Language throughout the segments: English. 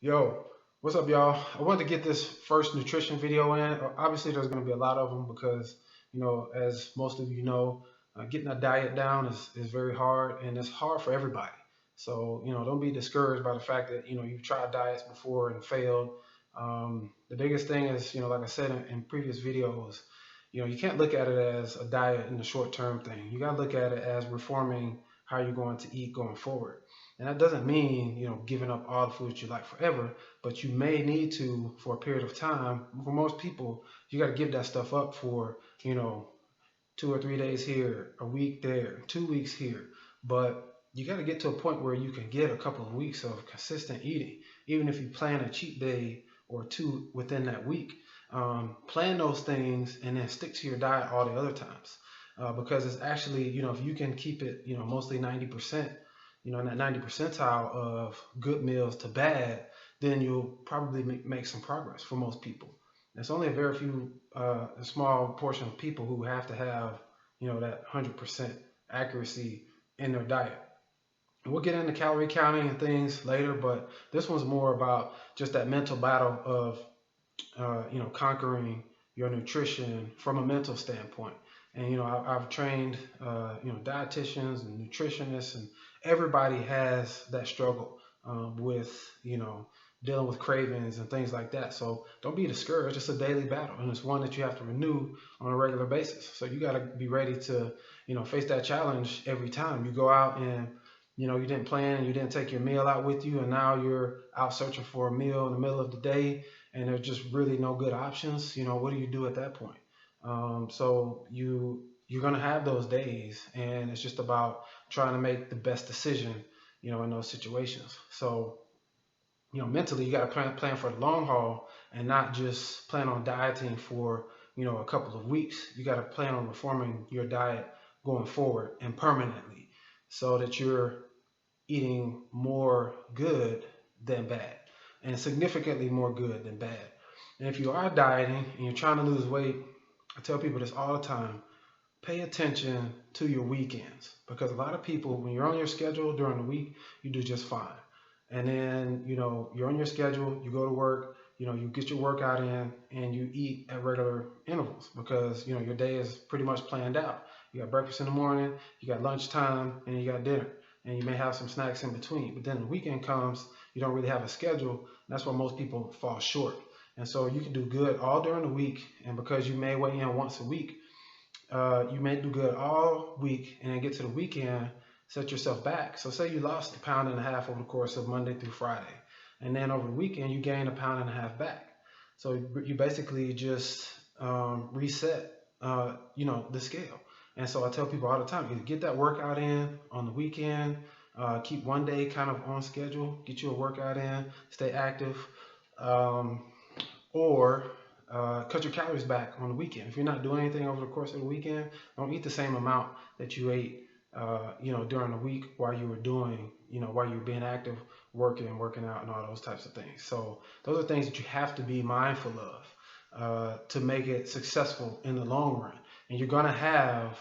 Yo, what's up, y'all? I wanted to get this first nutrition video in. Obviously, there's going to be a lot of them because, as most of you know, getting a diet down is very hard and it's hard for everybody. So, don't be discouraged by the fact that, you've tried diets before and failed. The biggest thing is, like I said in previous videos, you can't look at it as a diet in the short term thing. You got to look at it as reforming how you're going to eat going forward. And that doesn't mean, giving up all the foods you like forever, but you may need to for a period of time. For most people, you got to give that stuff up for, 2 or 3 days here, a week there, 2 weeks here. But you got to get to a point where you can get a couple of weeks of consistent eating, even if you plan a cheat day or two within that week. Plan those things and then stick to your diet all the other times. Because it's actually, if you can keep it, mostly 90%, in that 90 percentile of good meals to bad, then you'll probably make some progress for most people. There's only a very few, a small portion of people who have to have, that 100% accuracy in their diet. We'll get into calorie counting and things later, but this one's more about just that mental battle of conquering your nutrition from a mental standpoint. And I've trained dietitians and nutritionists, and everybody has that struggle with dealing with cravings and things like that. So don't be discouraged. It's a daily battle, and it's one that you have to renew on a regular basis. So you got to be ready to face that challenge every time you go out and you didn't plan and you didn't take your meal out with you, and now you're out searching for a meal in the middle of the day, and there's just really no good options. What do you do at that point? So you're gonna have those days, and it's just about trying to make the best decision, in those situations. So mentally, you got to plan for the long haul and not just plan on dieting for a couple of weeks. You got to plan on reforming your diet going forward and permanently, so that you're eating more good than bad, and significantly more good than bad. And if you are dieting and you're trying to lose weight, I tell people this all the time: pay attention to your weekends, because a lot of people, when you're on your schedule during the week, you do just fine. And then, you're on your schedule, you go to work, you get your workout in, and you eat at regular intervals because, your day is pretty much planned out. You got breakfast in the morning, you got lunchtime, and you got dinner. And you may have some snacks in between. But then the weekend comes, you don't really have a schedule. And that's where most people fall short. And so you can do good all during the week. And because you may weigh in once a week, you may do good all week and then get to the weekend, set yourself back. So say you lost 1.5 pounds over the course of Monday through Friday, and then over the weekend you gain 1.5 pounds back. So you basically just reset, the scale. And so I tell people all the time: either get that workout in on the weekend, keep one day kind of on schedule, get you a workout in, stay active, um, or cut your calories back on the weekend. If you're not doing anything over the course of the weekend, don't eat the same amount that you ate, during the week while you were doing, while you were being active, working out, and all those types of things. So those are things that you have to be mindful of to make it successful in the long run. And you're gonna have,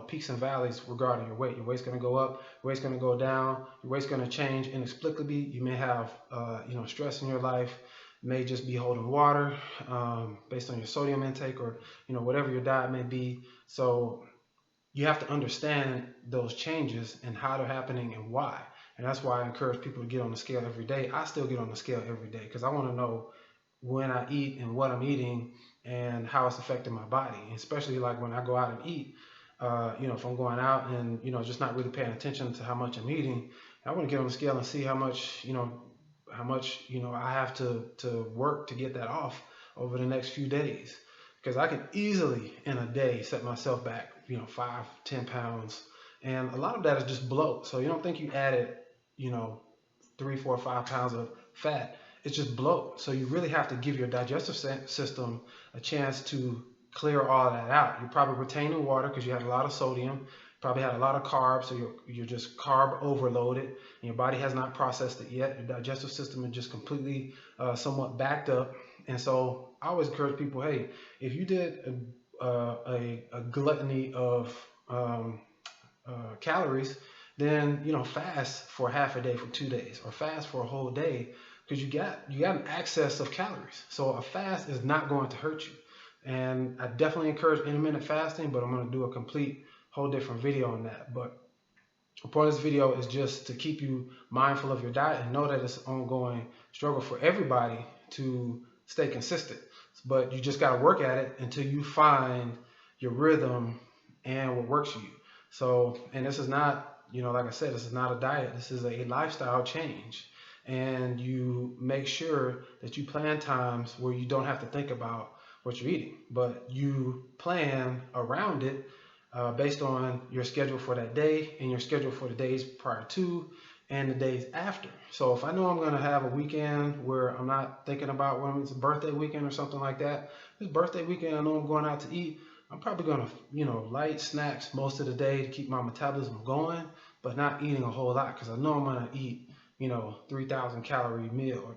peaks and valleys regarding your weight. Your weight's gonna go up, your weight's gonna go down, your weight's gonna change inexplicably. You may have, stress in your life. May just be holding water based on your sodium intake, or whatever your diet may be. So you have to understand those changes and how they're happening and why. And that's why I encourage people to get on the scale every day. I still get on the scale every day because I want to know when I eat and what I'm eating and how it's affecting my body. Especially like when I go out and eat, if I'm going out and just not really paying attention to how much I'm eating, I want to get on the scale and see how much I have to work to get that off over the next few days, because I can easily in a day set myself back 5-10 pounds, and a lot of that is just bloat. So you don't think you added 3, 4, 5 pounds of fat. It's just bloat. So you really have to give your digestive system a chance to clear all that out. You're probably retaining water because you had a lot of sodium, probably had a lot of carbs, so you're just carb overloaded, and your body has not processed it yet. Your digestive system is just completely, somewhat backed up. And so I always encourage people: hey, if you did a gluttony of calories, then fast for half a day for 2 days, or fast for a whole day, because you got an excess of calories. So a fast is not going to hurt you. And I definitely encourage intermittent fasting, but I'm going to do a complete whole different video on that. But the point of this video is just to keep you mindful of your diet and know that it's an ongoing struggle for everybody to stay consistent. But you just got to work at it until you find your rhythm and what works for you. So, and this is not, like I said, this is not a diet. This is a lifestyle change. And you make sure that you plan times where you don't have to think about what you're eating, but you plan around it based on your schedule for that day and your schedule for the days prior to and the days after. So if I know I'm going to have a weekend where I'm not thinking about when it's a birthday weekend or something like that, this birthday weekend I know I'm going out to eat, I'm probably going to, light snacks most of the day to keep my metabolism going, but not eating a whole lot, because I know I'm going to eat, 3,000 calorie meal, or,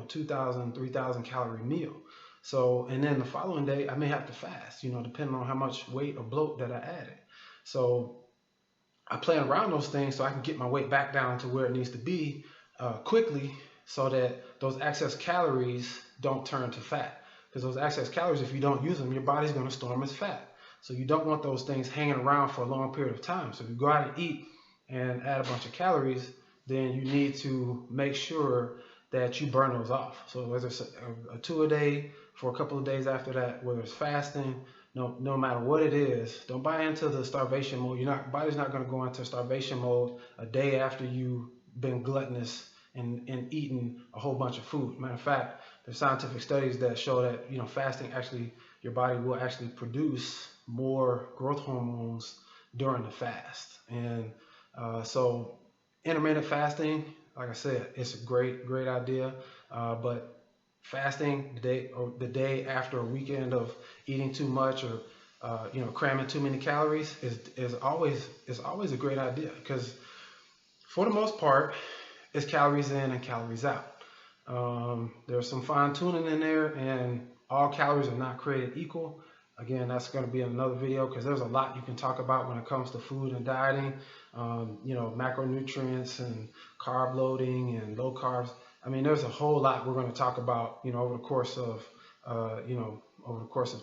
2,000, 3,000 calorie meal. So, and then the following day I may have to fast, depending on how much weight or bloat that I added. So I plan around those things so I can get my weight back down to where it needs to be quickly, so that those excess calories don't turn to fat. Because those excess calories, if you don't use them, your body's going to store them as fat. So you don't want those things hanging around for a long period of time. So if you go out and eat and add a bunch of calories, then you need to make sure that you burn those off. So whether it's a 2 a day for a couple of days after that, whether it's fasting, no matter what it is, don't buy into the starvation mode. Body's not going to go into starvation mode a day after you've been gluttonous and eating a whole bunch of food. Matter of fact, there's scientific studies that show that fasting, actually your body will actually produce more growth hormones during the fast. And so intermittent fasting, like I said, it's a great idea, but fasting the day after a weekend of eating too much, or cramming too many calories is always a great idea, because for the most part it's calories in and calories out. There's some fine tuning in there, and all calories are not created equal. Again, that's going to be another video, because there's a lot you can talk about when it comes to food and dieting. Macronutrients and carb loading and low carbs. I mean, there's a whole lot we're going to talk about, over the course of,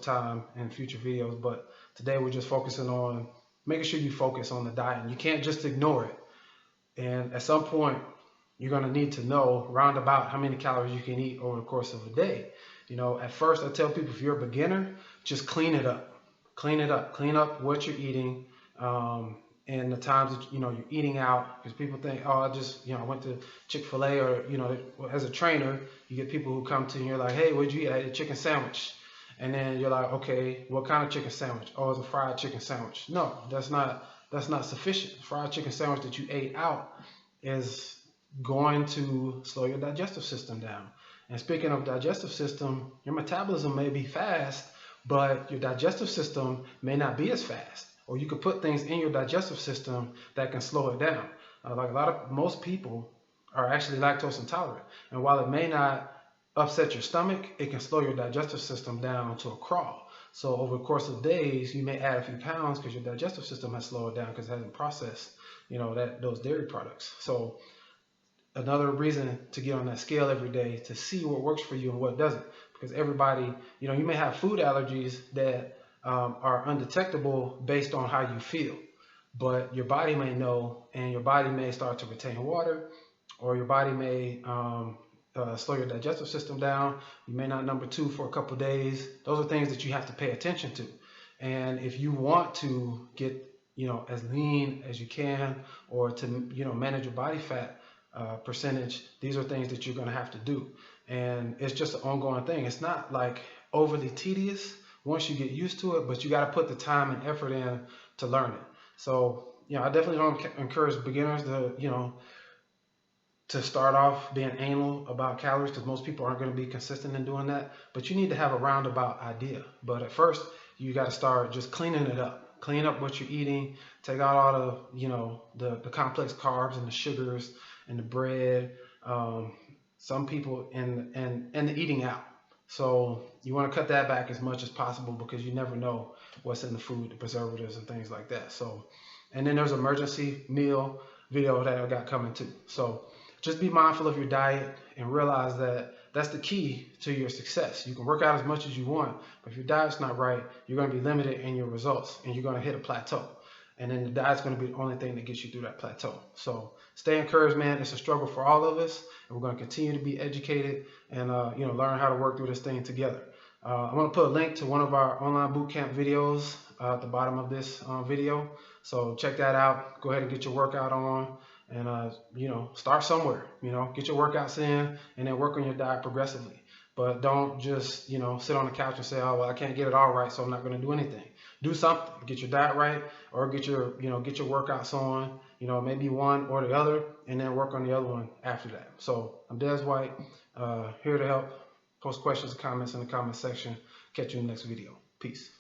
time in future videos. But today we're just focusing on making sure you focus on the diet, and you can't just ignore it. And at some point, you're going to need to know roundabout how many calories you can eat over the course of a day. At first I tell people, if you're a beginner, just clean it up. Clean up what you're eating. And the times that you're eating out, because people think, oh, I went to Chick-fil-A, or as a trainer, you get people who come to you and you're like, hey, what'd you eat? I ate a chicken sandwich. And then you're like, okay, what kind of chicken sandwich? Oh, it's a fried chicken sandwich. No, that's not sufficient. Fried chicken sandwich that you ate out is going to slow your digestive system down. And speaking of digestive system, your metabolism may be fast, but your digestive system may not be as fast. Or you could put things in your digestive system that can slow it down. Most people are actually lactose intolerant. And while it may not upset your stomach, it can slow your digestive system down to a crawl. So over the course of days, you may add a few pounds because your digestive system has slowed down because it hasn't processed, those dairy products. So another reason to get on that scale every day to see what works for you and what doesn't. Because everybody, you may have food allergies that are undetectable based on how you feel, but your body may know, and your body may start to retain water, or your body may slow your digestive system down. You may not number 2 for a couple of days. Those are things that you have to pay attention to. And if you want to get as lean as you can, or to manage your body fat percentage, these are things that you're going to have to do. And it's just an ongoing thing. It's not like overly tedious once you get used to it, but you got to put the time and effort in to learn it. So, I definitely don't encourage beginners to start off being anal about calories, because most people aren't going to be consistent in doing that. But you need to have a roundabout idea. But at first, you got to start just cleaning it up. Clean up what you're eating. Take out all the complex carbs and the sugars and the bread. Some people and the eating out. So you want to cut that back as much as possible, because you never know what's in the food, the preservatives and things like that. So, and then there's emergency meal. video that I got coming too. So just be mindful of your diet and realize that that's the key to your success. You can work out as much as you want, but if your diet's not right, you're going to be limited in your results and you're going to hit a plateau. And then the diet's going to be the only thing that gets you through that plateau. So stay encouraged, man. It's a struggle for all of us, and we're going to continue to be educated and learn how to work through this thing together. I'm going to put a link to one of our online bootcamp videos at the bottom of this video. So check that out. Go ahead and get your workout on, and start somewhere. Get your workouts in, and then work on your diet progressively. But don't just sit on the couch and say, oh well, I can't get it all right, so I'm not going to do anything. Do something. Get your diet right, or get your workouts on. Maybe one or the other, and then work on the other one after that. So I'm Des White, here to help. Post questions and comments in the comment section. Catch you in the next video. Peace.